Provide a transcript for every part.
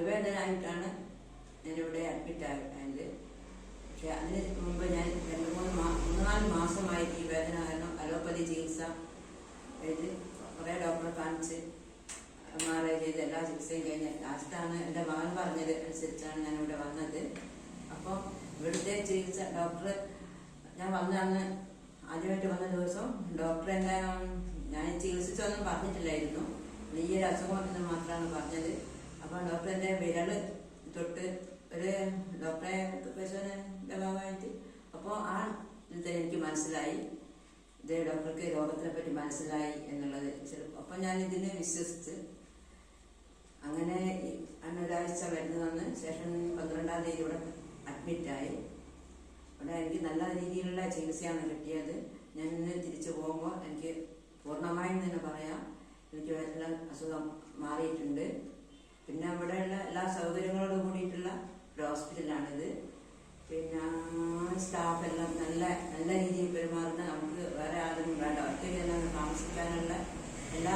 നടുവേദനായിട്ടാണ് ഞാനിവിടെ അഡ്മിറ്റ് ആയത്. പക്ഷെ അതിന് മുമ്പ് ഞാൻ 3-4 മാസമായി ഈ വേദന കാരണം അലോപ്പതി ചികിത്സ ചെയ്ത് കുറേ ഡോക്ടറെ കാണിച്ച് MRI ചെയ്ത് എല്ലാ ചികിത്സയും കഴിഞ്ഞ് ലാസ്റ്റാണ് എൻ്റെ മകൻ പറഞ്ഞത് അനുസരിച്ചാണ് ഞാനിവിടെ വന്നത്. അപ്പോൾ ഇവിടുത്തെ ചികിത്സ ഡോക്ടർ ഞാൻ വന്നന്ന് ആദ്യമായിട്ട് വന്ന ദിവസം ഡോക്ടർ എന്നെ ഞാൻ ചികിത്സിച്ചൊന്നും പറഞ്ഞിട്ടില്ലായിരുന്നു, ഈ ഒരു അസുഖം എന്ന് മാത്രമാണ് പറഞ്ഞത്. അപ്പോൾ ഡോക്ടർ എൻ്റെ വിരൽ തൊട്ട് ഒരു ഡോക്ടറെ പരിശോധനയുടെ ഭാഗമായിട്ട് അപ്പോൾ ആ ഇതിൽ എനിക്ക് മനസ്സിലായി ഇത് ഡോക്ടർക്ക് രോഗത്തിനെ പറ്റി മനസ്സിലായി എന്നുള്ളത്. അപ്പം ഞാൻ ഇതിനെ വിശ്വസിച്ച് അങ്ങനെ ഒരാഴ്ച മരുന്ന് വന്ന് ശേഷം 12-ാം തീയതി ഇവിടെ അഡ്മിറ്റായി. ഇവിടെ എനിക്ക് നല്ല രീതിയിലുള്ള ചികിത്സയാണ് കിട്ടിയത്. ഞാൻ ഇന്ന് തിരിച്ചു പോകുമ്പോൾ എനിക്ക് പൂർണ്ണമായും തന്നെ പറയാം എനിക്ക് എല്ലാ അസുഖം മാറിയിട്ടുണ്ട്. പിന്നെ ഇവിടെയുള്ള എല്ലാ സൗകര്യങ്ങളോടും കൂടിയിട്ടുള്ള ഒരു ഹോസ്പിറ്റലാണിത്. പിന്നെ സ്റ്റാഫെല്ലാം നല്ല നല്ല രീതിയിൽ പെരുമാറുന്ന, നമുക്ക് വേറെ ആരും വേണ്ട, ഒറ്റയ്ക്കെല്ലാം താമസിക്കാനുള്ള എല്ലാ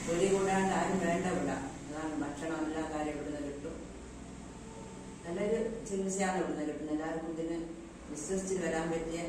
ജോലി കൂടാണ്ട് ആരും വേണ്ട ഇവിടെ. അതാണ് ഭക്ഷണം എല്ലാ കാര്യം ഇവിടുന്ന് കിട്ടും. നല്ലൊരു ചികിത്സയാണ് ഇവിടുന്ന് കിട്ടുന്നത്. എല്ലാവർക്കും ഇതിന് വിശ്വസിച്ച് വരാൻ പറ്റിയ